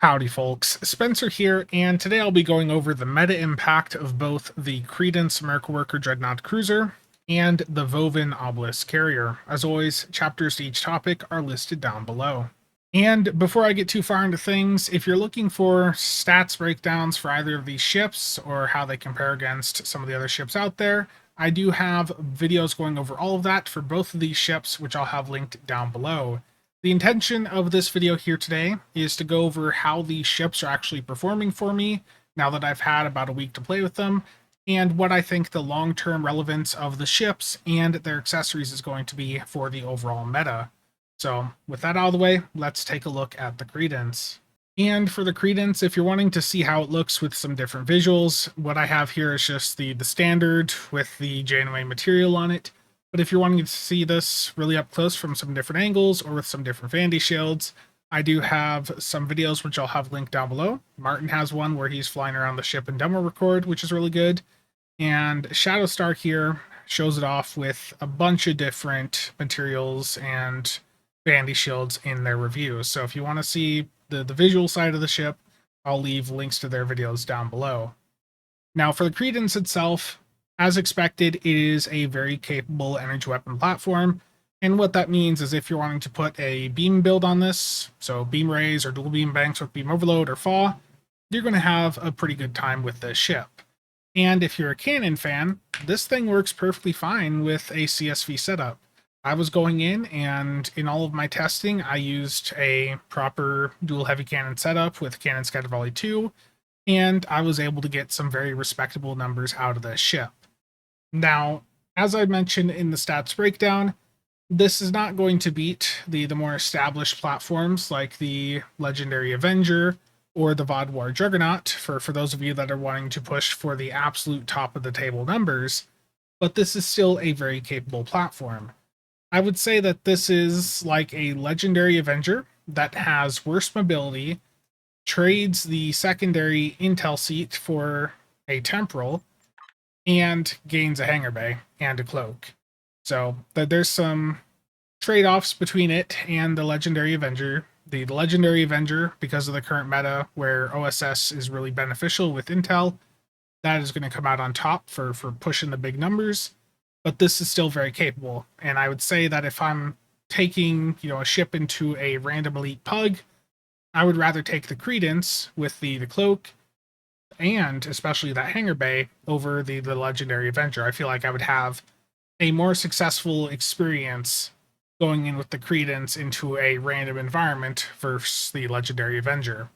Howdy folks, Spencer here, and today I'll be going over the meta impact of both the Credence Miracle Worker Dreadnought Cruiser and the Vovin Obelisk Carrier. As always, chapters to each topic are listed down below. And before I get too far into things, if you're looking for stats breakdowns for either of these ships or how they compare against some of the other ships out there, I do have videos going over all of that for both of these ships, which I'll have linked down below. The intention of this video here today is to go over how these ships are actually performing for me now that I've had about a week to play with them, and what I think the long-term relevance of the ships and their accessories is going to be for the overall meta. So with that out of the way, let's take a look at the Credence. And for the Credence, if you're wanting to see how it looks with some different visuals, what I have here is just the standard with the Janeway material on it. But if you're wanting to see this really up close from some different angles or with some different Vandy shields, I do have some videos which I'll have linked down below. Martin has one where he's flying around the ship and demo record, which is really good. And Shadowstar here shows it off with a bunch of different materials and Vandy shields in their reviews. So if you want to see the visual side of the ship, I'll leave links to their videos down below. Now for the Credence itself, as expected, it is a very capable energy weapon platform. And what that means is if you're wanting to put a beam build on this, so beam rays or dual beam banks with beam overload or FAW, you're going to have a pretty good time with this ship. And if you're a cannon fan, this thing works perfectly fine with a CSV setup. I was going in, and in all of my testing, I used a proper dual heavy cannon setup with Cannon Scatter Volley 2, and I was able to get some very respectable numbers out of this ship. Now, as I mentioned in the stats breakdown, this is not going to beat the more established platforms like the Legendary Avenger or the VOD War Juggernaut, for those of you that are wanting to push for the absolute top of the table numbers, but this is still a very capable platform. I would say that this is like a Legendary Avenger that has worse mobility, trades the secondary intel seat for a temporal, and gains a hangar bay and a cloak. So there's some trade-offs between it and the Legendary Avenger. The Legendary Avenger, because of the current meta where OSS is really beneficial with intel, that is going to come out on top for pushing the big numbers. But this is still very capable. And I would say that if I'm taking, a ship into a random elite pug, I would rather take the Credence with the cloak and especially that hangar bay over the Legendary Avenger. I feel like I would have a more successful experience going in with the Credence into a random environment versus the Legendary Avenger.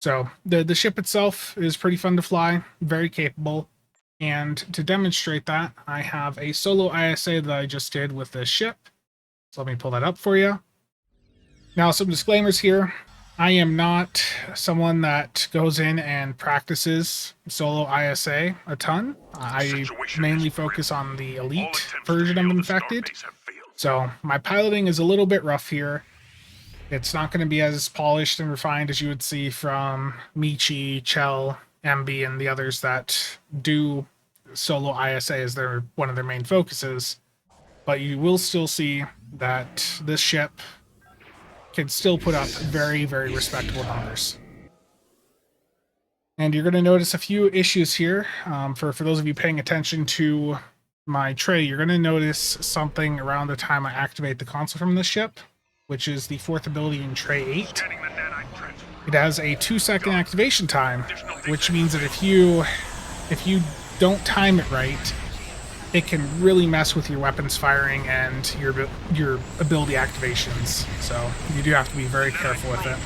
So the ship itself is pretty fun to fly, very capable. And to demonstrate that, I have a solo ISA that I just did with this ship. So let me pull that up for you. Now, some disclaimers here. I am not someone that goes in and practices solo ISA a ton. I mainly focus on the elite version of Infected. So my piloting is a little bit rough here. It's not going to be as polished and refined as you would see from Michi, Chell, MB, and the others that do solo ISA as one of their main focuses. But you will still see that this ship can still put up very, very respectable numbers. And you're going to notice a few issues here. For those of you paying attention to my tray, you're going to notice something around the time I activate the console from this ship, which is the fourth ability in Tray 8. It has a 2-second activation time, which means that if you don't time it right, it can really mess with your weapons firing and your ability activations. So you do have to be very careful with it.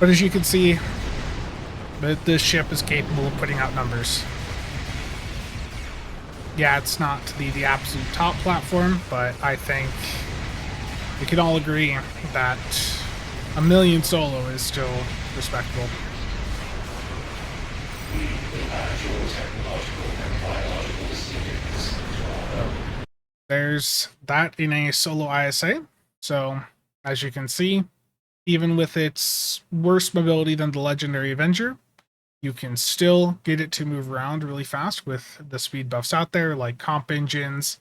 But as you can see, this ship is capable of putting out numbers. Yeah, it's not the absolute top platform, but I think we can all agree that a million solo is still respectable. There's that in a solo ISA. So, as you can see, even with its worse mobility than the Legendary Avenger, you can still get it to move around really fast with the speed buffs out there, like comp engines,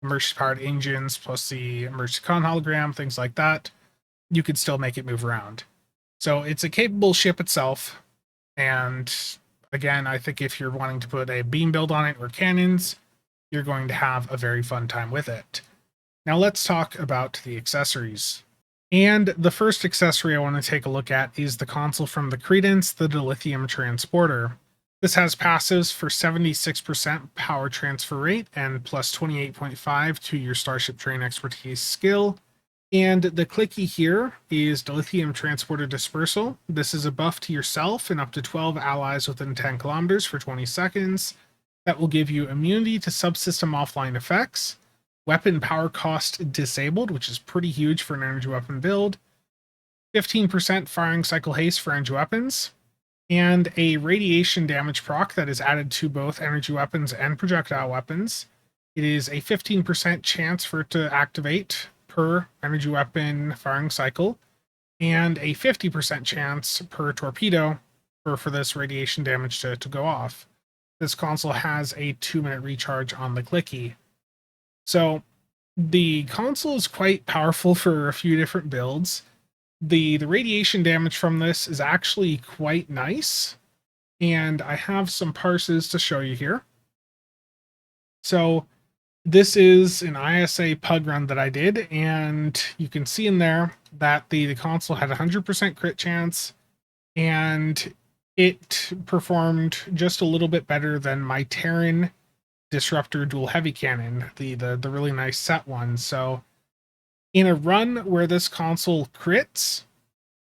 emergency-powered engines, plus the emergency con hologram, things like that. You could still make it move around. So it's a capable ship itself, and again, I think if you're wanting to put a beam build on it or cannons, you're going to have a very fun time with it. Now let's talk about the accessories. And the first accessory I want to take a look at is the console from the Credence, the Dilithium Transporter. This has passives for 76% power transfer rate and plus 28.5 to your Starship Terrain Expertise skill. And the clicky here is Dilithium Transporter Dispersal. This is a buff to yourself and up to 12 allies within 10 kilometers for 20 seconds. That will give you immunity to subsystem offline effects, weapon power cost disabled, which is pretty huge for an energy weapon build, 15% firing cycle haste for energy weapons, and a radiation damage proc that is added to both energy weapons and projectile weapons. It is a 15% chance for it to activate per energy weapon firing cycle, and a 50% chance per torpedo for this radiation damage to go off. This console has a 2-minute recharge on the clicky. So the console is quite powerful for a few different builds. The radiation damage from this is actually quite nice, and I have some parses to show you here. So this is an ISA Pug run that I did, and you can see in there that the console had 100% crit chance, and it performed just a little bit better than my Terran Disruptor Dual Heavy Cannon, the really nice set one. So in a run where this console crits,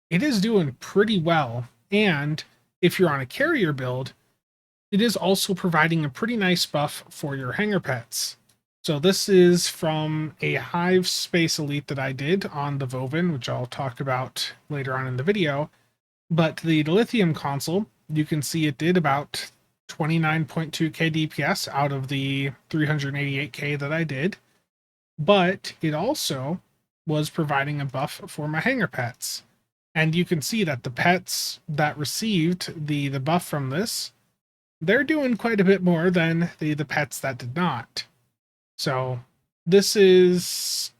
it is doing pretty well. And if you're on a carrier build, it is also providing a pretty nice buff for your hangar pets. So this is from a Hive Space Elite that I did on the Vovin, which I'll talk about later on in the video. But the Dilithium console, you can see it did about 29.2k DPS out of the 388k that I did. But it also was providing a buff for my hangar pets. And you can see that the pets that received the buff from this, they're doing quite a bit more than the pets that did not. So this is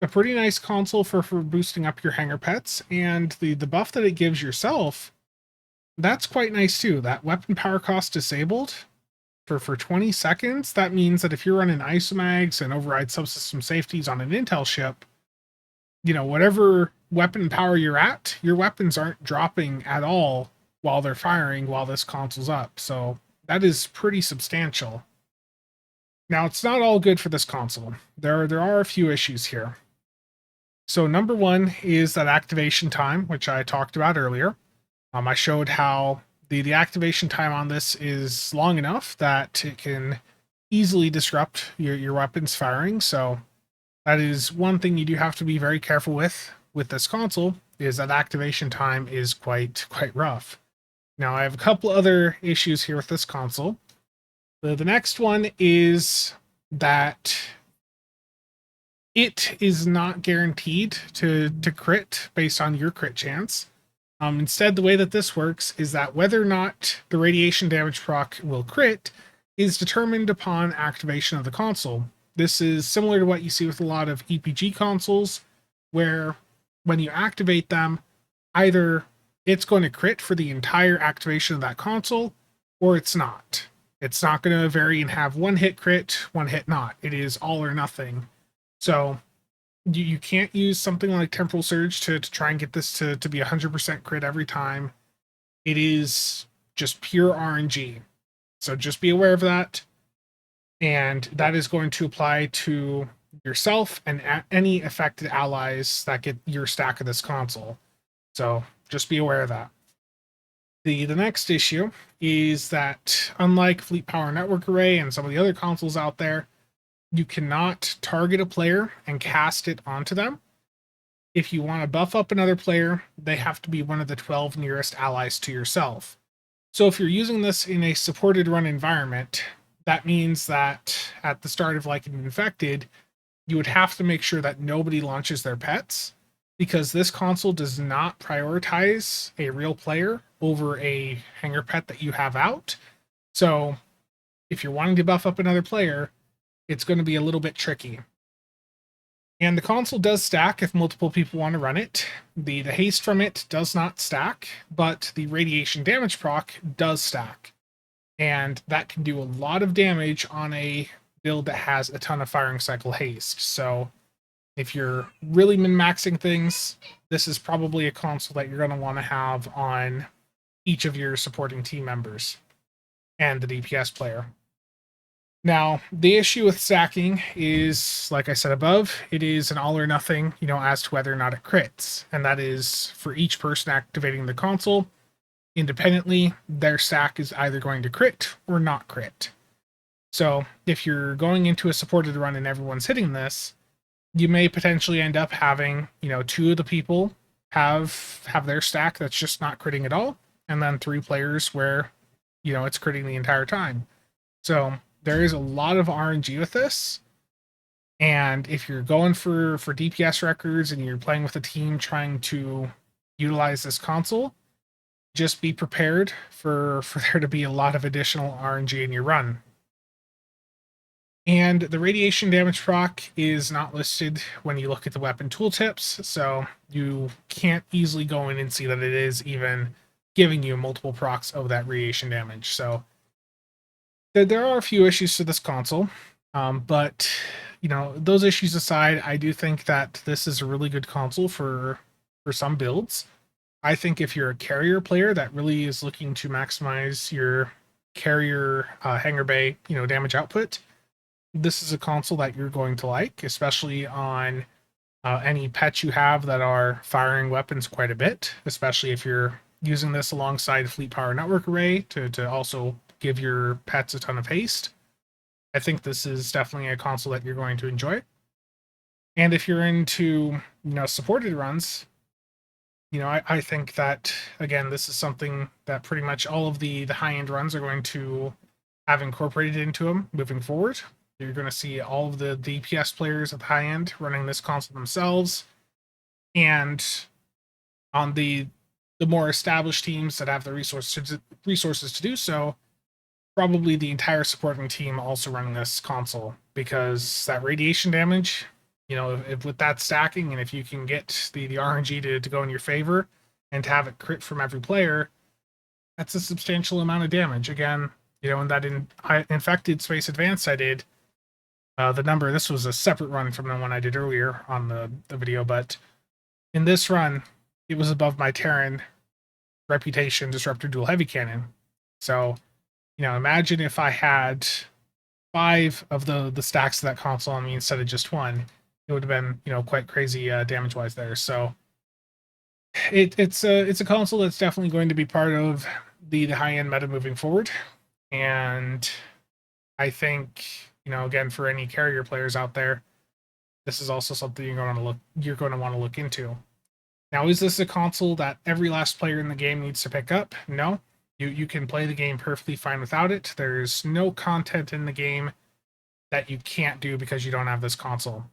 a pretty nice console for boosting up your hangar pets, and the buff that it gives yourself, that's quite nice too. That weapon power cost disabled for 20 seconds, that means that if you're running isomags and override subsystem safeties on an intel ship, you know, whatever weapon power you're at, your weapons aren't dropping at all while they're firing while this console's up. So that is pretty substantial. Now, it's not all good for this console. There are a few issues here. So number one is that activation time, which I talked about earlier. I showed how the activation time on this is long enough that it can easily disrupt your weapon's firing. So that is one thing you do have to be very careful with this console, is that activation time is quite rough. Now, I have a couple other issues here with this console. The next one is that it is not guaranteed to crit based on your crit chance. Instead, the way that this works is that whether or not the radiation damage proc will crit is determined upon activation of the console. This is similar to what you see with a lot of EPG consoles, where when you activate them, either it's going to crit for the entire activation of that console, or it's not. It's not going to vary and have one hit crit, one hit not. It is all or nothing. So you can't use something like Temporal Surge to try and get this to be 100% crit every time. It is just pure RNG. So just be aware of that. And that is going to apply to yourself and any affected allies that get your stack of this console. So just be aware of that. The next issue is that unlike Fleet Power Network Array and some of the other consoles out there, you cannot target a player and cast it onto them. If you want to buff up another player, they have to be one of the 12 nearest allies to yourself. So if you're using this in a supported run environment, that means that at the start of like an infected, you would have to make sure that nobody launches their pets, because this console does not prioritize a real player over a hangar pet that you have out. So if you're wanting to buff up another player, it's going to be a little bit tricky. And the console does stack if multiple people want to run it. The haste from it does not stack, but the radiation damage proc does stack. And that can do a lot of damage on a build that has a ton of firing cycle haste. So if you're really min-maxing things, this is probably a console that you're going to want to have on each of your supporting team members and the DPS player. Now, the issue with stacking is, like I said above, it is an all or nothing, as to whether or not it crits. And that is for each person activating the console, independently, their stack is either going to crit or not crit. So if you're going into a supported run and everyone's hitting this, you may potentially end up having, two of the people have their stack that's just not critting at all, and then 3 players where, it's critting the entire time. So there is a lot of RNG with this. And if you're going for DPS records and you're playing with a team trying to utilize this console, just be prepared for there to be a lot of additional RNG in your run. And the radiation damage proc is not listed when you look at the weapon tooltips, so you can't easily go in and see that it is even giving you multiple procs of that radiation damage. So there are a few issues to this console, but those issues aside, I do think that this is a really good console for some builds. I think if you're a carrier player that really is looking to maximize your carrier hangar bay, damage output, this is a console that you're going to like, especially on any pets you have that are firing weapons quite a bit, especially if you're using this alongside Fleet Power Network Array to also give your pets a ton of haste. I think this is definitely a console that you're going to enjoy. And if you're into, supported runs, I think that, again, this is something that pretty much all of the high-end runs are going to have incorporated into them moving forward. You're going to see all of the DPS players at the high end running this console themselves. And on the more established teams that have the resources to do so, probably the entire supporting team also running this console, because that radiation damage, if with that stacking, and if you can get the RNG to go in your favor and to have it crit from every player, that's a substantial amount of damage. Again, in that infected Space Advanced I did, the number, this was a separate run from the one I did earlier on the video, but in this run, it was above my Terran Reputation Disruptor Dual Heavy Cannon. So, imagine if I had 5 of the stacks of that console on me instead of just 1. It would have been, quite crazy damage-wise there. So it's a console that's definitely going to be part of the high-end meta moving forward. And I think, again, for any carrier players out there, this is also something you're going to want to look into. Now, is this a console that every last player in the game needs to pick up? No. You can play the game perfectly fine without it. There's no content in the game that you can't do because you don't have this console.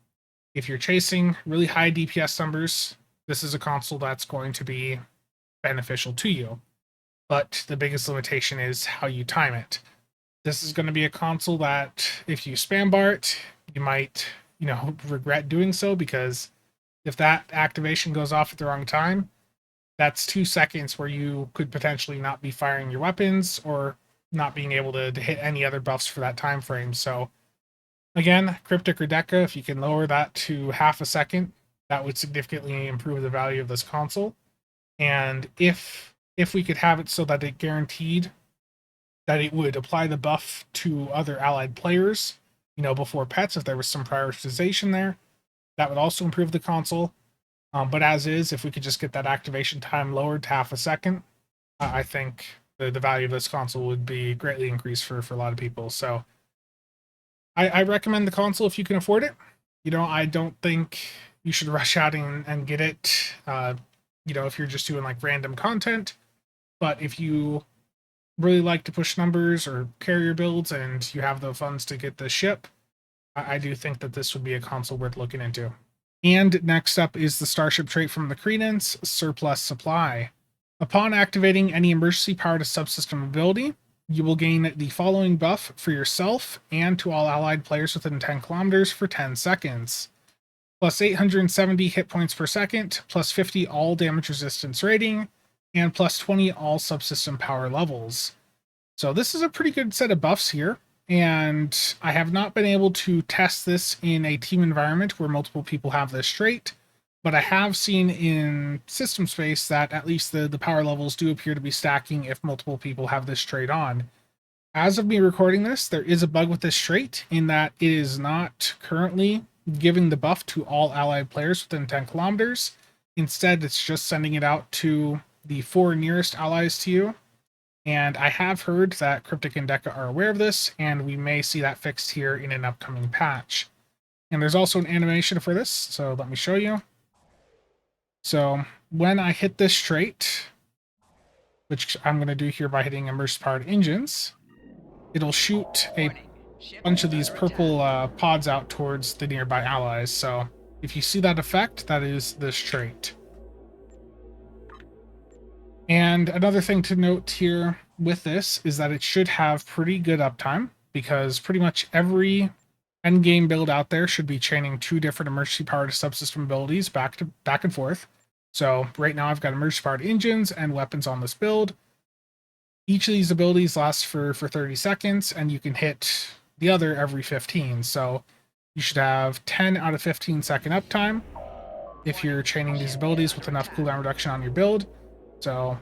If you're chasing really high DPS numbers, this is a console that's going to be beneficial to you. But the biggest limitation is how you time it. This is going to be a console that if you spam bar it, you might, regret doing so, because if that activation goes off at the wrong time, that's 2 seconds where you could potentially not be firing your weapons or not being able to hit any other buffs for that time frame. So again, Cryptic or Deca, if you can lower that to half a second, that would significantly improve the value of this console. And if we could have it so that it guaranteed that it would apply the buff to other allied players, before pets, if there was some prioritization there, that would also improve the console. But as is, if we could just get that activation time lowered to half a second, I think the value of this console would be greatly increased for a lot of people. So I recommend the console if you can afford it. I don't think you should rush out and get it, if you're just doing like random content. But if you really like to push numbers or carrier builds and you have the funds to get the ship, I do think that this would be a console worth looking into. And next up is the Starship trait from the Credence, Surplus Supply. Upon activating any emergency power to subsystem ability, you will gain the following buff for yourself and to all allied players within 10 kilometers for 10 seconds. plus 870 hit points per second, plus 50 all damage resistance rating, and plus 20 all subsystem power levels. So this is a pretty good set of buffs here, and I have not been able to test this in a team environment where multiple people have this trait, but I have seen in system space that at least the power levels do appear to be stacking if multiple people have this trait on. As of me recording this, there is a bug with this trait in that it is not currently giving the buff to all allied players within 10 kilometers. Instead, it's just sending it out to the 4 nearest allies to you. And I have heard that Cryptic and Deca are aware of this, and we may see that fixed here in an upcoming patch. And there's also an animation for this, so let me show you. So when I hit this trait, which I'm going to do here by hitting Immerse Powered Engines, it'll shoot a bunch of these purple pods out towards the nearby allies. So if you see that effect, that is this trait. And another thing to note here with this is that it should have pretty good uptime, because pretty much every endgame build out there should be chaining 2 different emergency powered subsystem abilities back and forth. So right now I've got emergency powered engines and weapons on this build. Each of these abilities lasts for 30 seconds, and you can hit the other every 15. So you should have 10 out of 15 second uptime if you're chaining these abilities with enough cooldown reduction on your build. So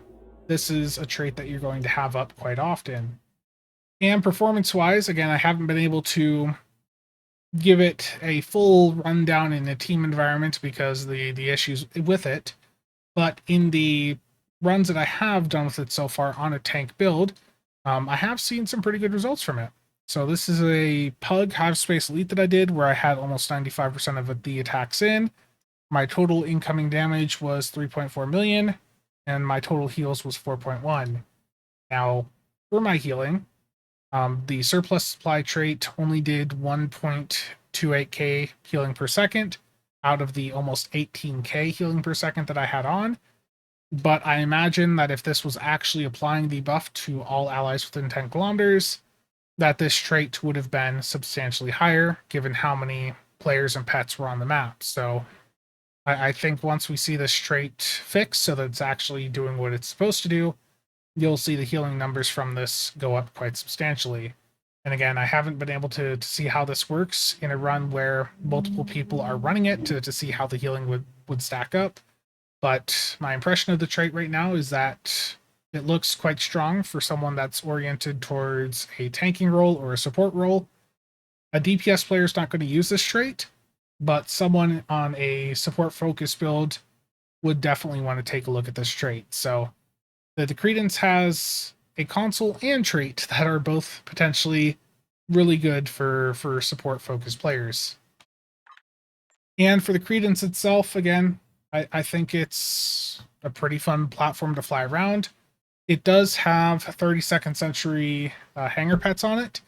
this is a trait that you're going to have up quite often. And performance-wise, again, I haven't been able to give it a full rundown in a team environment because the issues with it. But in the runs that I have done with it so far on a tank build, I have seen some pretty good results from it. So this is a Pug HSE Elite that I did where I had almost 95% of the attacks in. My total incoming damage was 3.4 million, and my total heals was 4.1. Now, for my healing, the surplus supply trait only did 1.28k healing per second out of the almost 18k healing per second that I had on. But I imagine that if this was actually applying the buff to all allies within 10 kilometers, that this trait would have been substantially higher, given how many players and pets were on the map. So I think once we see this trait fixed so that it's actually doing what it's supposed to do, you'll see the healing numbers from this go up quite substantially. And again, I haven't been able to see how this works in a run where multiple people are running it to see how the healing would stack up. But my impression of the trait right now is that it looks quite strong for someone that's oriented towards a tanking role or a support role. A DPS player is not going to use this trait, but someone on a support focus build would definitely want to take a look at this trait. So the Credence has a console and trait that are both potentially really good for support focused players. And for the Credence itself, again, I think it's a pretty fun platform to fly around. It does have 32nd century hangar pets on it,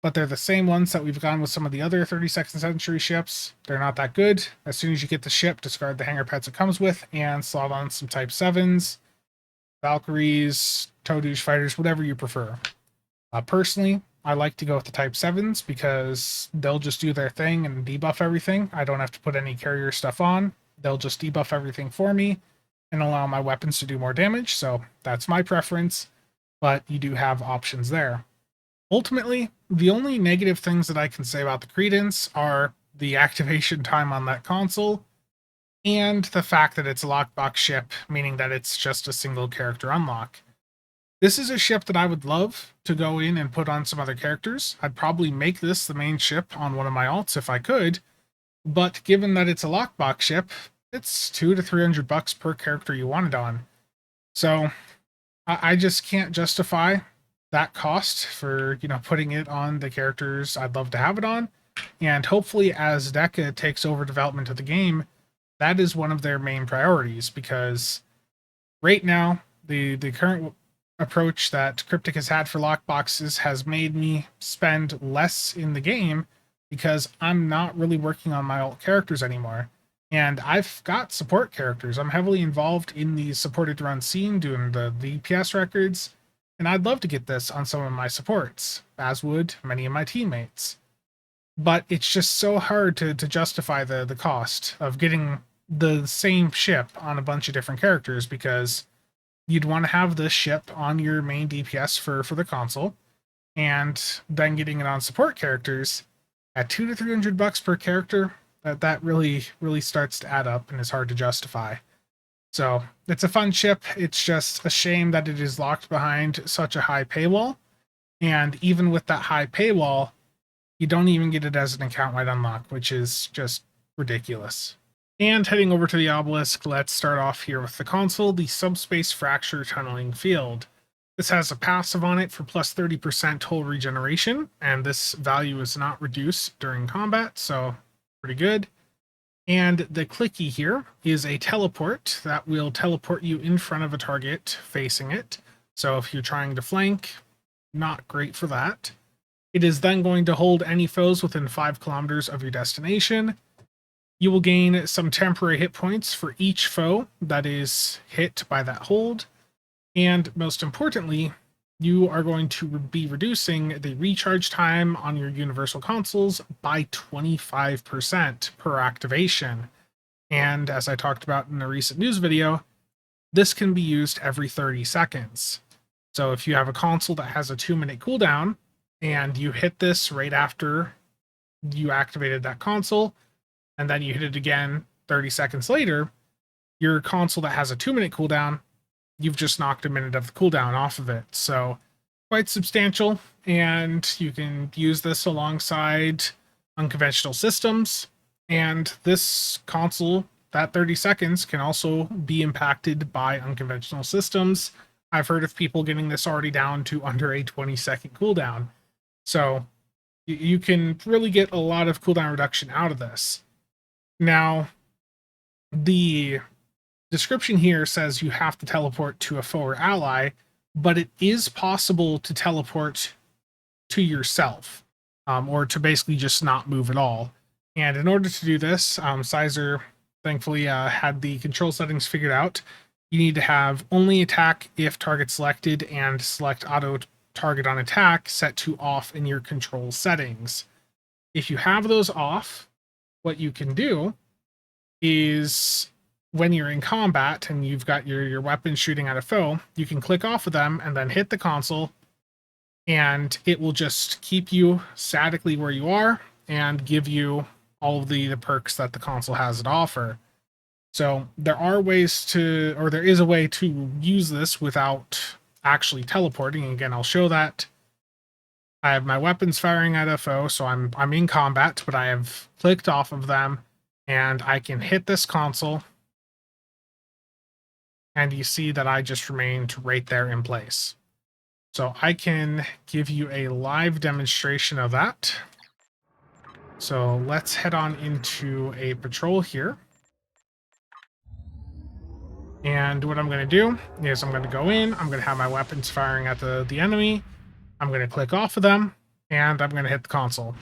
but they're the same ones that we've gone with some of the other 32nd century ships. They're not that good. As soon as you get the ship, discard the hangar pets it comes with and slot on some Type 7s, Valkyries, Toadouche fighters, whatever you prefer. Personally, I like to go with the Type 7s because they'll just do their thing and debuff everything. I don't have to put any carrier stuff on. They'll just debuff everything for me and allow my weapons to do more damage, so that's my preference, but you do have options there. Ultimately, the only negative things that I can say about the Credence are the activation time on that console and the fact that it's a lockbox ship, meaning that it's just a single character unlock. This is a ship that I would love to go in and put on some other characters. I'd probably make this the main ship on one of my alts if I could, but given that it's a lockbox ship, it's $200 to $300 per character you want it on. So I just can't justify that cost for, putting it on the characters I'd love to have it on. And hopefully as Deca takes over development of the game, that is one of their main priorities, because right now the current approach that Cryptic has had for lockboxes has made me spend less in the game because I'm not really working on my alt characters anymore. And I've got support characters. I'm heavily involved in the supported run scene doing the DPS records, and I'd love to get this on some of my supports, as would many of my teammates. but it's just so hard to justify the cost of getting the same ship on a bunch of different characters, because you'd want to have this ship on your main DPS for the console, and then getting it on support characters at $200 to $300 per character. That really starts to add up and is hard to justify. So it's a fun ship. It's just a shame that it is locked behind such a high paywall. And even with that high paywall, you don't even get it as an account-wide unlock, which is just ridiculous. And heading over to the Obelisk, let's start off here with the console, the Subspace Fracture Tunneling Field. This has a passive on it for plus 30% total regeneration, and this value is not reduced during combat, so pretty good. And the clicky here is a teleport that will teleport you in front of a target facing it. So if you're trying to flank, not great for that. It is then going to hold any foes within 5 kilometers of your destination. You will gain some temporary hit points for each foe that is hit by that hold. And most importantly, you are going to be reducing the recharge time on your universal consoles by 25% per activation. And as I talked about in a recent news video, this can be used every 30 seconds. So if you have a console that has a 2-minute cooldown, and you hit this right after you activated that console, and then you hit it again 30 seconds later, your console that has a 2-minute cooldown, you've just knocked a minute of the cooldown off of it. So quite substantial, and you can use this alongside unconventional systems. And this console, that 30 seconds, can also be impacted by unconventional systems. I've heard of people getting this already down to under a 20-second cooldown. So you can really get a lot of cooldown reduction out of this. Now, the description here says you have to teleport to a foe or ally, but it is possible to teleport to yourself, or to basically just not move at all. And in order to do this, Sizer thankfully had the control settings figured out. You need to have only attack if target selected, and select auto target on attack set to off in your control settings. If you have those off, what you can do is, when you're in combat and you've got your weapon shooting at a foe, you can click off of them and then hit the console, and it will just keep you statically where you are and give you all of the perks that the console has to offer. So there are ways to, or there is a way to use this without actually teleporting. Again, I'll show that. I have my weapons firing at a foe, so I'm in combat, but I have clicked off of them, and I can hit this console, and you see that I just remained right there in place. So I can give you a live demonstration of that. So let's head on into a patrol here. And what I'm going to do is I'm going to go in, I'm going to have my weapons firing at the enemy, I'm going to click off of them, and I'm going to hit the console.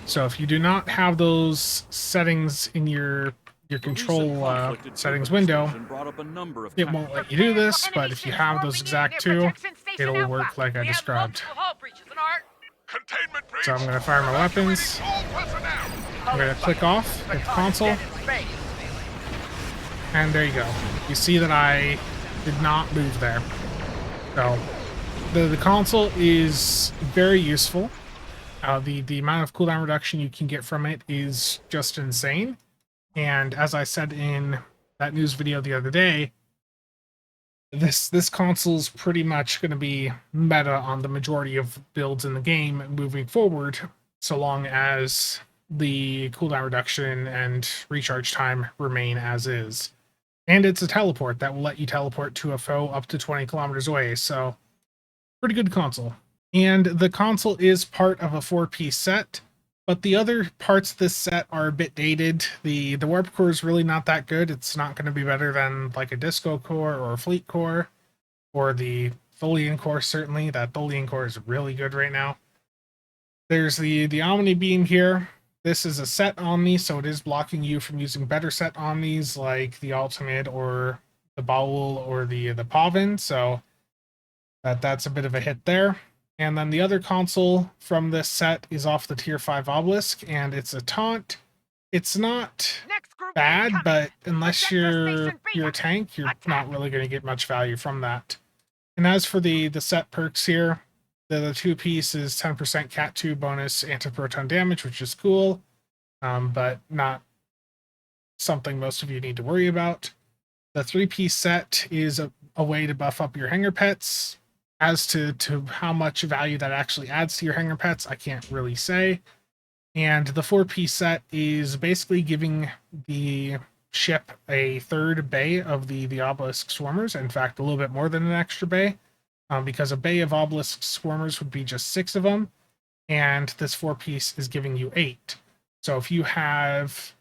So if you do not have those settings in your control settings window, it won't let you do this, but if you have those exact two, it'll work like I described. So I'm going to fire my weapons, I'm going to click off, hit the console, and there you go. You see that I did not move there. So the console is very useful. The amount of cooldown reduction you can get from it is just insane. And as I said in that news video the other day, this console's pretty much going to be meta on the majority of builds in the game moving forward, so long as the cooldown reduction and recharge time remain as is. And it's a teleport that will let you teleport to a foe up to 20 kilometers away, so pretty good console. And the console is part of a 4-piece set, but the other parts of this set are a bit dated. The warp core is really not that good. It's not going to be better than like a disco core or a fleet core, or the Tholian core, certainly. That Tholian core is really good right now. There's the Omni beam here. This is a set Omni, so it is blocking you from using better set Omnis like the Ultimate or the Bowl or the Pavin, so that's a bit of a hit there. And then the other console from this set is off the Tier 5 Obelisk, and it's a taunt. It's not bad, but unless you're a tank, you're not really going to get much value from that. And as for the set perks here, the two-piece is 10% Cat 2 bonus anti-proton damage, which is cool, but not something most of you need to worry about. The three-piece set is a way to buff up your hanger pets. As to how much value that actually adds to your hanger pets, I can't really say. And the four-piece set is basically giving the ship a third bay of the Obelisk Swarmers. In fact, a little bit more than an extra bay, because a bay of Obelisk Swarmers would be just 6 of them, and this four-piece is giving you 8. So if you have,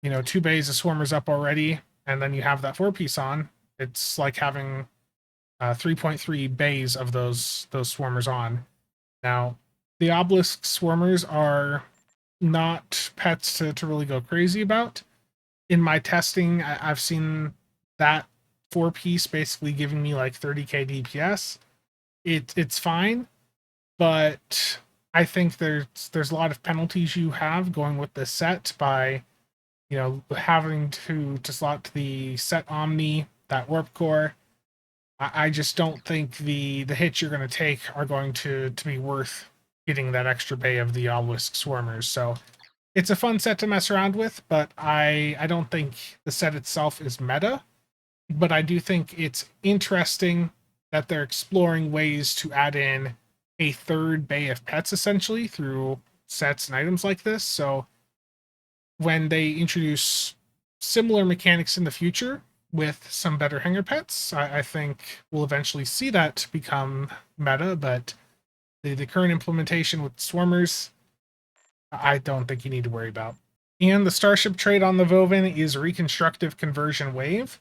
2 bays of Swarmers up already, and then you have that four-piece on, it's like having 3.3 bays of those Swarmers on. Now, the Obelisk Swarmers are not pets to really go crazy about. In my testing, I've seen that four-piece basically giving me like 30k DPS. It's fine, but I think there's a lot of penalties you have going with this set by, having to slot the set Omni, that Warp Core. I just don't think the hits you're going to take are going to be worth getting that extra bay of the Obelisk Swarmers. So it's a fun set to mess around with, but I don't think the set itself is meta. But I do think it's interesting that they're exploring ways to add in a third bay of pets, essentially, through sets and items like this. So when they introduce similar mechanics in the future with some better hanger pets, I think we'll eventually see that become meta, but the current implementation with Swarmers, I don't think you need to worry about. And the Starship trait on the Vovin is Reconstructive Conversion Wave.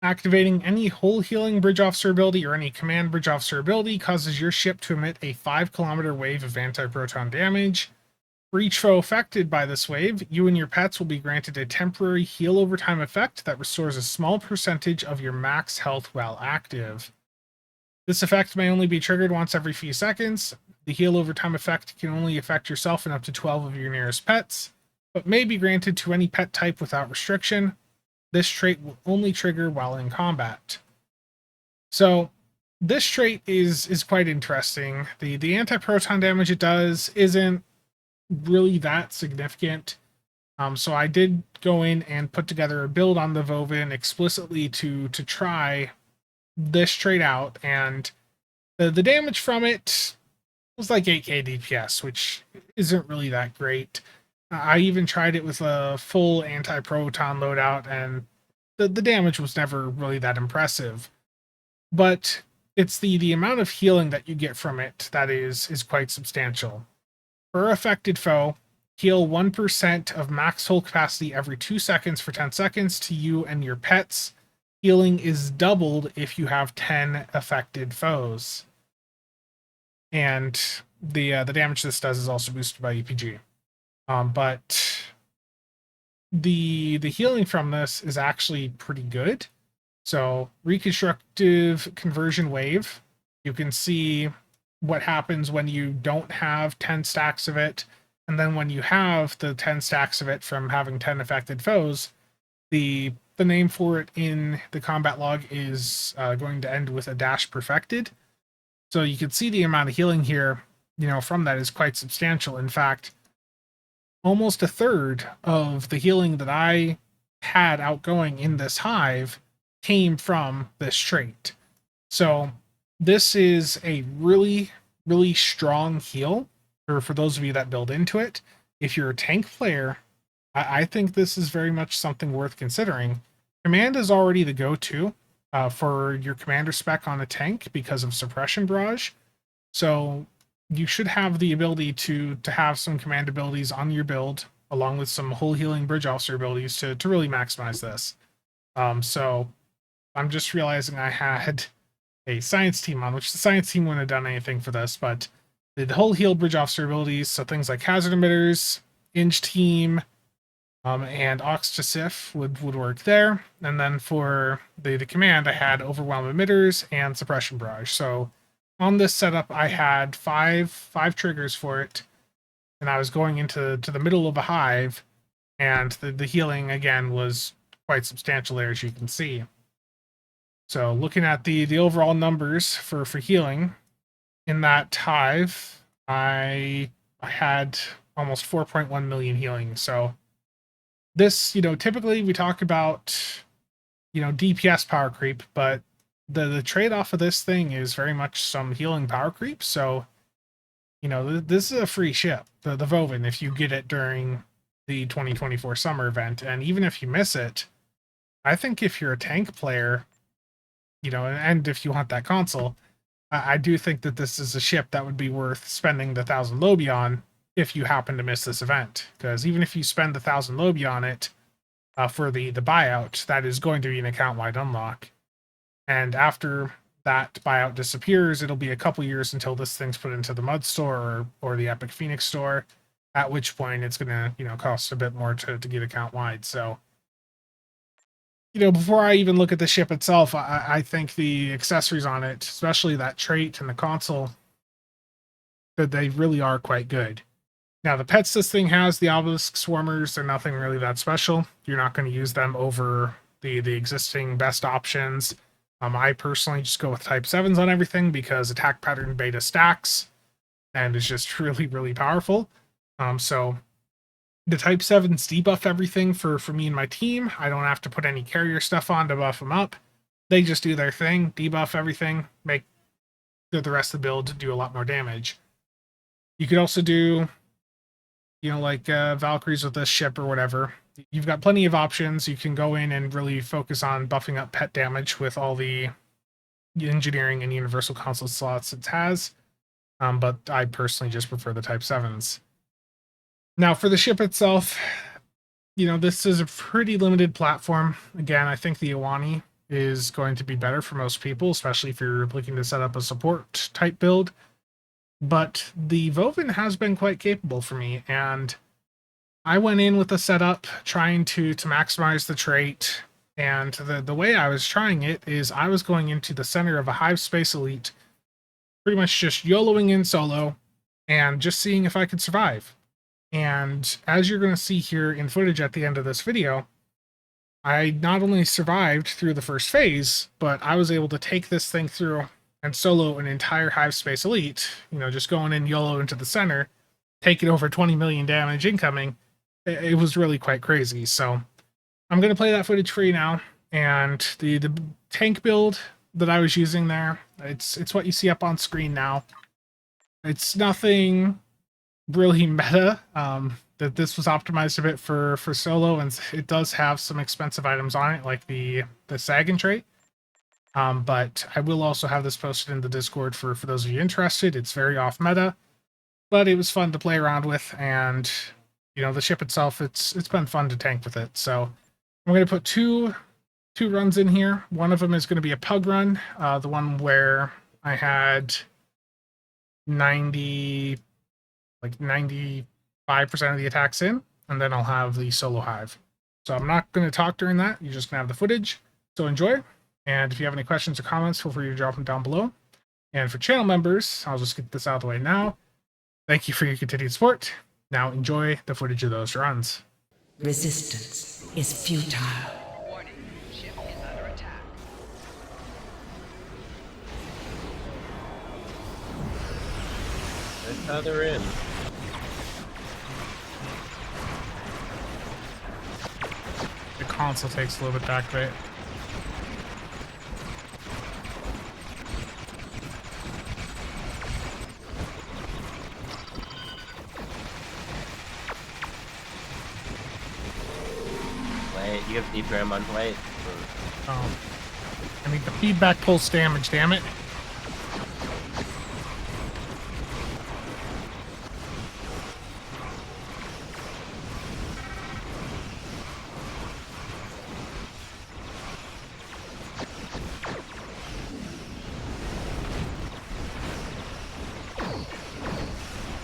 Activating any hull healing bridge officer ability or any command bridge officer ability causes your ship to emit a 5-kilometer wave of anti-proton damage. For each foe affected by this wave, you and your pets will be granted a temporary heal over time effect that restores a small percentage of your max health while active. This effect may only be triggered once every few seconds. The heal over time effect can only affect yourself and up to 12 of your nearest pets, but may be granted to any pet type without restriction. This trait will only trigger while in combat. So this trait is quite interesting. The anti-proton damage it does isn't really that significant. So I did go in and put together a build on the Vovin explicitly to try this trait out, and the damage from it was like 8k DPS, which isn't really that great. I even tried it with a full anti-proton loadout, and the damage was never really that impressive. But it's the amount of healing that you get from it that is quite substantial. Per affected foe, heal 1% of max hull capacity every 2 seconds for 10 seconds to you and your pets. Healing is doubled if you have 10 affected foes. And the damage this does is also boosted by EPG. But the healing from this is actually pretty good. So Reconstructive Conversion Wave, you can see what happens when you don't have 10 stacks of it, and then when you have the 10 stacks of it from having 10 affected foes, the name for it in the combat log is going to end with a dash perfected. So you can see the amount of healing here, from that is quite substantial. In fact, almost a third of the healing that I had outgoing in this hive came from this trait. So this is a really, really strong heal for those of you that build into it. If you're a tank player, I think this is very much something worth considering. Command is already the go-to for your commander spec on a tank because of Suppression Barrage. So you should have the ability to have some command abilities on your build, along with some hull healing bridge officer abilities to really maximize this. So I'm just realizing I had a science team on, which the science team wouldn't have done anything for this, but the whole heal bridge officer abilities, so things like hazard emitters, Inge team, and Ox to Sif would work there. And then for the command, I had overwhelm emitters and suppression barrage. So on this setup, I had five triggers for it, and I was going into the middle of a hive, and the healing again was quite substantial there, as you can see. So looking at the overall numbers for healing in that hive, I had almost 4.1 million healing. So this, typically we talk about, DPS power creep, but the trade-off of this thing is very much some healing power creep. So, this is a free ship, the Vovin, if you get it during the 2024 summer event. And even if you miss it, I think if you're a tank player, and if you want that console, I do think that this is a ship that would be worth spending the 1,000 Lobi on if you happen to miss this event. Because even if you spend the 1,000 Lobi on it for the buyout, that is going to be an account-wide unlock. And after that buyout disappears, it'll be a couple years until this thing's put into the Mud store or the Epic Phoenix store, at which point it's going to, cost a bit more to get account-wide. So, before I even look at the ship itself, I think the accessories on it, especially that trait and the console, that they really are quite good. Now, the pets this thing has, the Obelisk Swarmers, are nothing really that special. You're not going to use them over the existing best options. I personally just go with Type 7s on everything because attack pattern beta stacks and is just really, really powerful. So the Type 7s debuff everything for me and my team. I don't have to put any carrier stuff on to buff them up. They just do their thing, debuff everything, make the rest of the build do a lot more damage. You could also do, like Valkyries with this ship or whatever. You've got plenty of options. You can go in and really focus on buffing up pet damage with all the engineering and universal console slots it has. But I personally just prefer the Type 7s. Now, for the ship itself, this is a pretty limited platform. Again, I think the Iwani is going to be better for most people, especially if you're looking to set up a support type build. But the Vovin has been quite capable for me, and I went in with a setup trying to maximize the trait, and the way I was trying it is I was going into the center of a Hive Space Elite, pretty much just YOLOing in solo, and just seeing if I could survive. And as you're going to see here in footage at the end of this video, I not only survived through the first phase, but I was able to take this thing through and solo an entire Hive Space Elite, just going in YOLO into the center, taking over 20 million damage incoming. It was really quite crazy. So I'm going to play that footage for you now. And the tank build that I was using there, it's what you see up on screen now. It's nothing really meta. That this was optimized a bit for solo, and it does have some expensive items on it, like the Sagan trait. But I will also have this posted in the Discord for those of you interested. It's very off meta, but it was fun to play around with, and the ship itself, it's been fun to tank with it. So I'm going to put two runs in here. One of them is going to be a Pug run, the one where I had 95% of the attacks in, and then I'll have the solo hive. So I'm not going to talk during that. You're just going to have the footage. So enjoy. And if you have any questions or comments, feel free to drop them down below. And for channel members, I'll just get this out of the way now. Thank you for your continued support. Now enjoy the footage of those runs. Resistance is futile. Warning, ship is under attack. That's how they're in. The console takes a little bit to activate. Wait, you have deep ram on plate? I mean, the feedback pulse damage, damn it.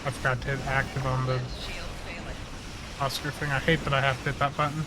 I forgot to hit active on the Shield failing. Oscar thing. I hate that I have to hit that button.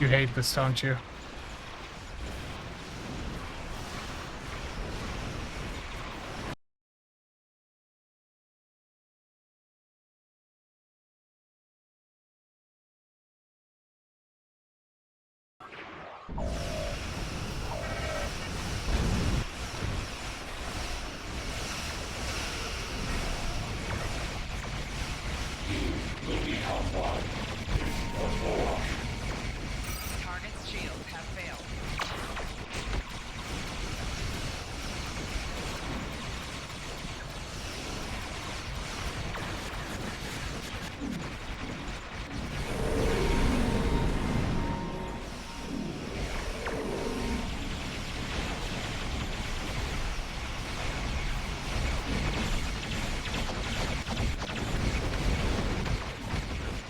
You hate this, don't you? Target's shields have failed.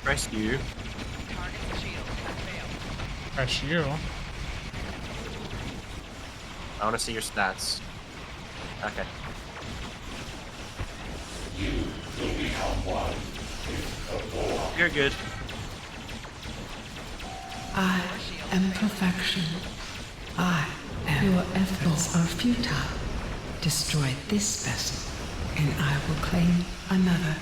Rescue. Target's shields have failed. Press you. I want to see your stats. Okay. You're good. I am perfection. Your efforts are futile. Destroy this vessel, and I will claim another.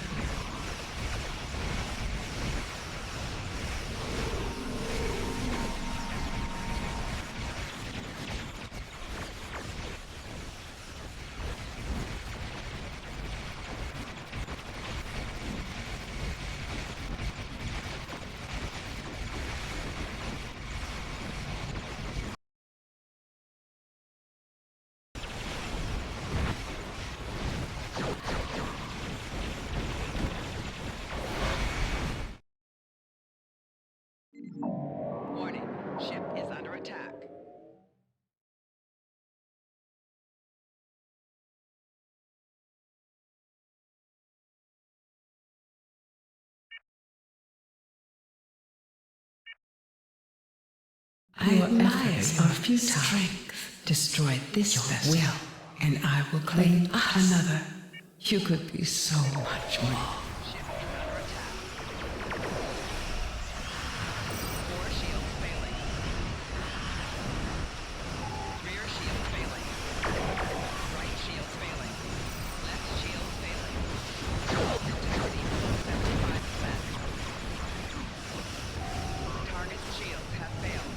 Warning, ship is under attack. Your efforts are futile. Strength. Destroy this vessel, will, and I will claim another. You could be so much more. Ship is under attack. Core shields failing. Rear shields failing. Right shields failing. Left shields failing. Integrity below 75%. Target's shields have failed.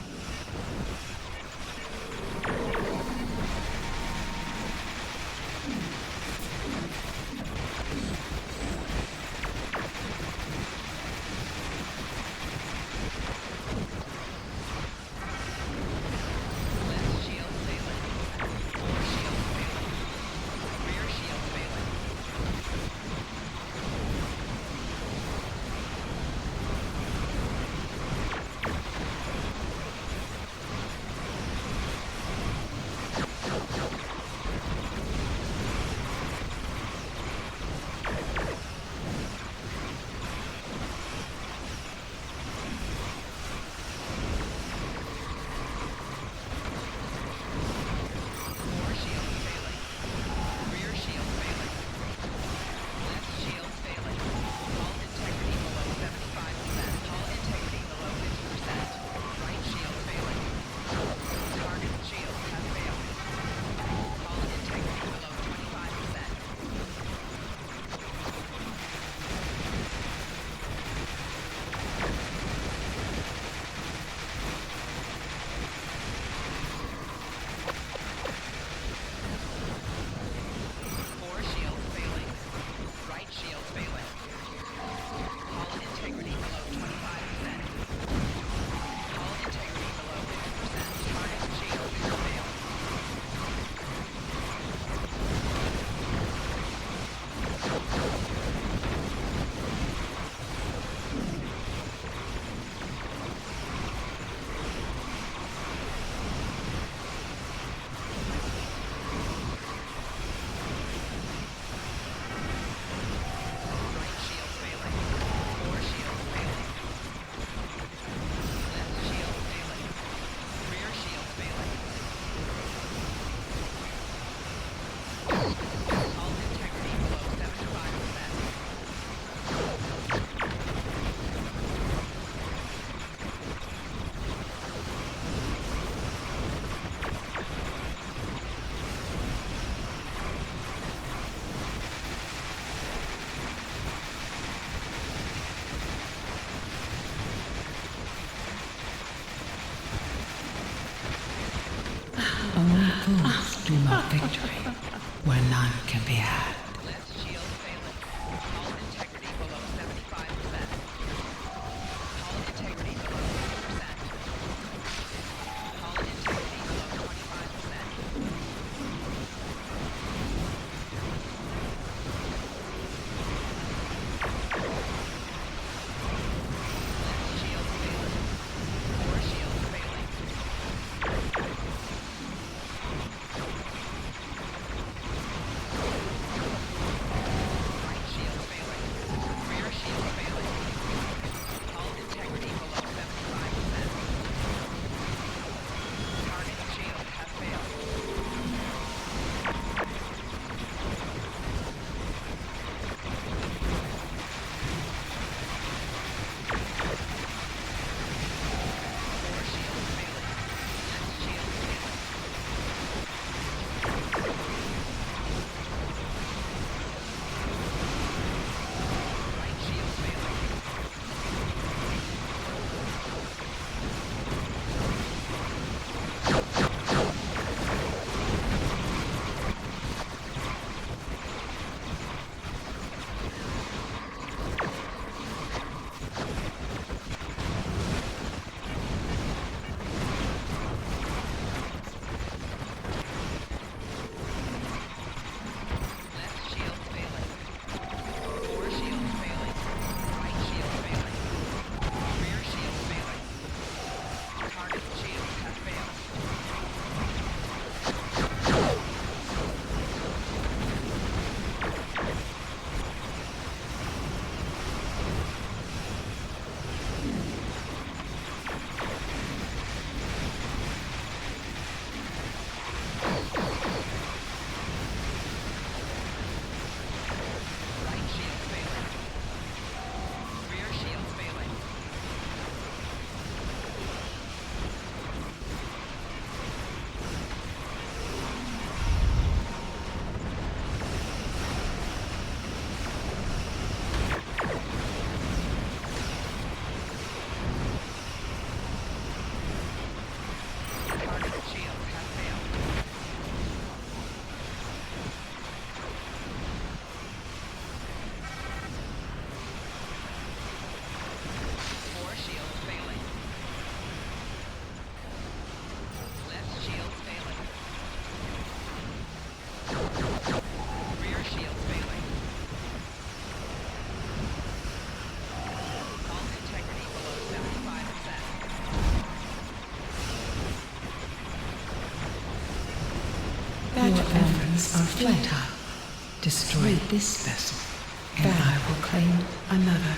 Fools dream of victory where none can be had. Left shield failing. Hull integrity below 75%. Hull integrity below 50%. Hull integrity below 25%. Left shield failing. Core shield failing. Right shield failing. Rear shield failing. Hull integrity below 75%. Target shield has failed. Core shield failing. Left shield failing. Right shield failing. Left shield failing. Core shield failing. Right shield failing. Rear shield failing. Target shield has failed. Right shield failing. Rear shield failing. Target shield has failed. Core shield failing. Left shield failing. Rear shield failing. Hull integrity below 75%. Your efforts are futile. Destroy this vessel, and I will claim another.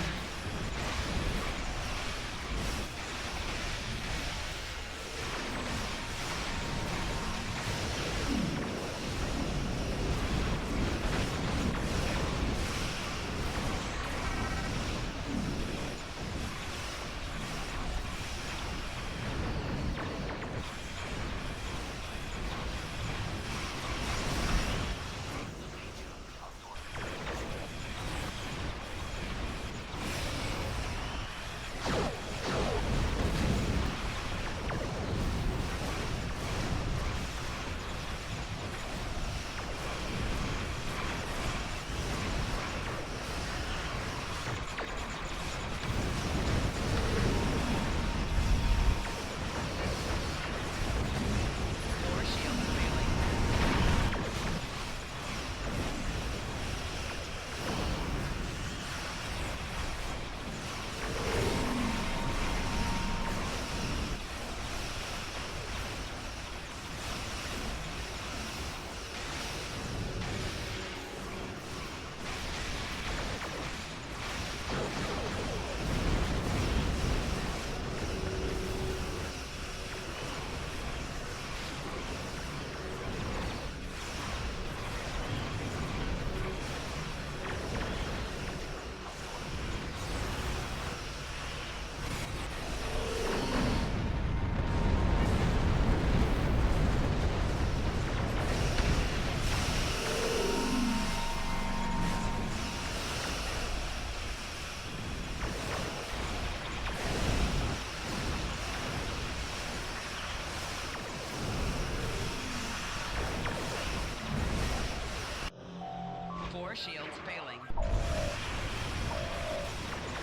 Core shields failing.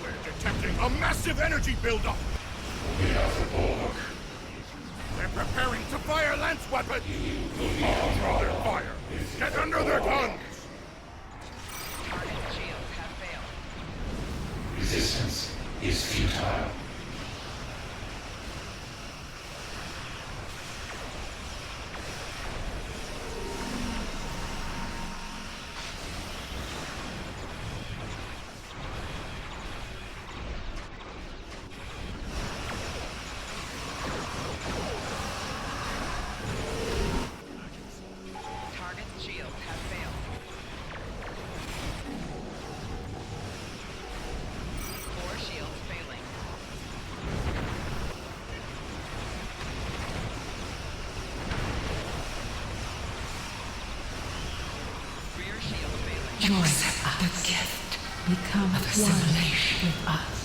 We're detecting a massive energy buildup. We have the bulwark. They're preparing to fire lance weapons. I'll draw their fire. Get under their guns. Target shields have failed. Resistance is futile. Target's shields have failed. Core shields failing. Rear shield failing. Join the gift. Become one with us.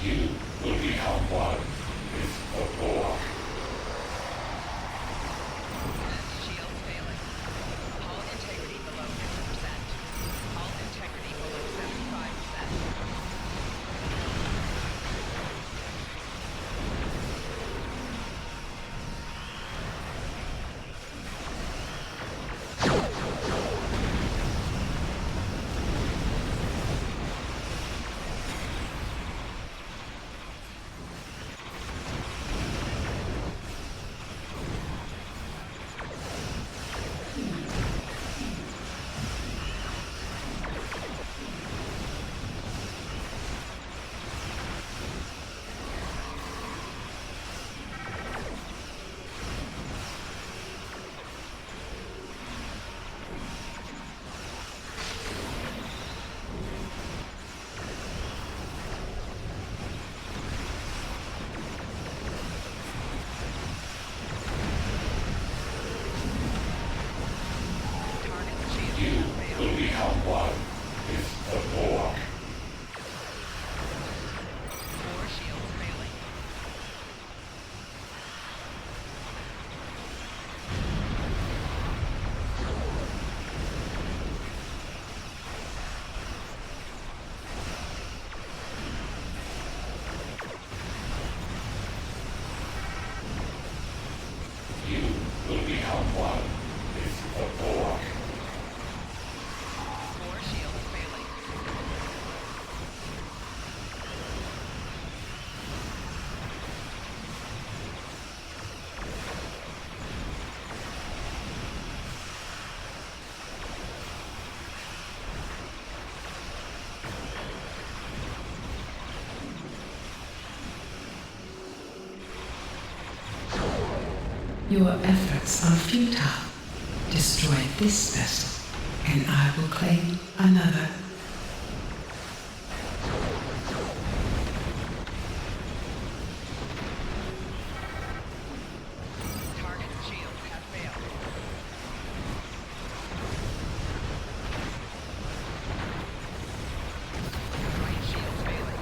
You will become one with the bulwark. Shields failing. Hull integrity below 50%. Hull integrity below 75%. Target's shields You have failed. will become one with the bulwark. Core shields failing. You will become one with the bulwark. Core shields failing. Your efforts are futile. Destroy this vessel, and I will claim another. Target's shields have failed. Right shields failing.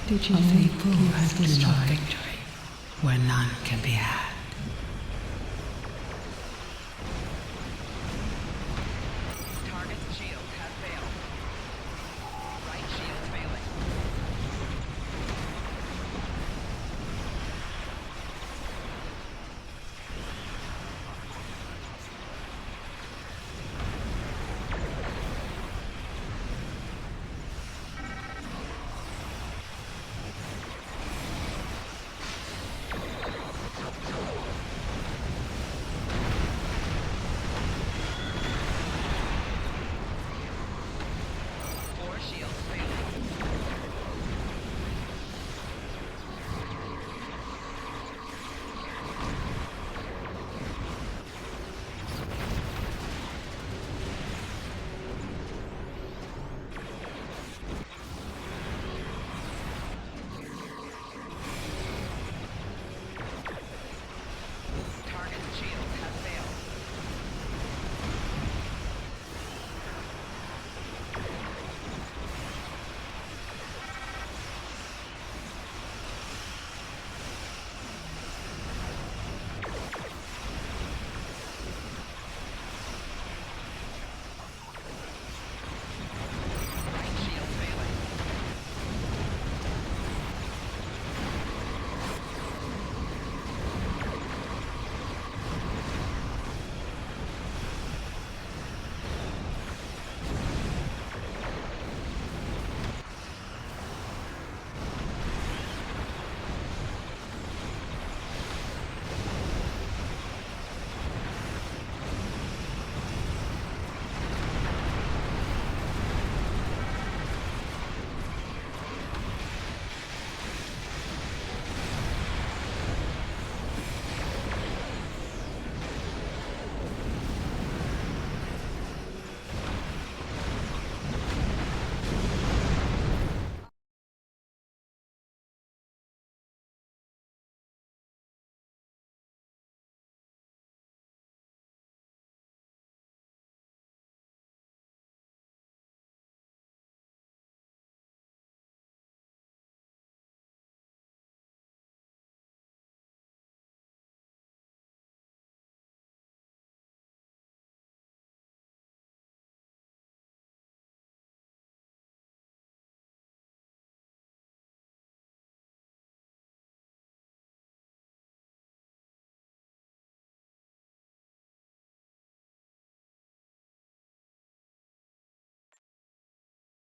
Did you think you had destroyed victory where none can be had?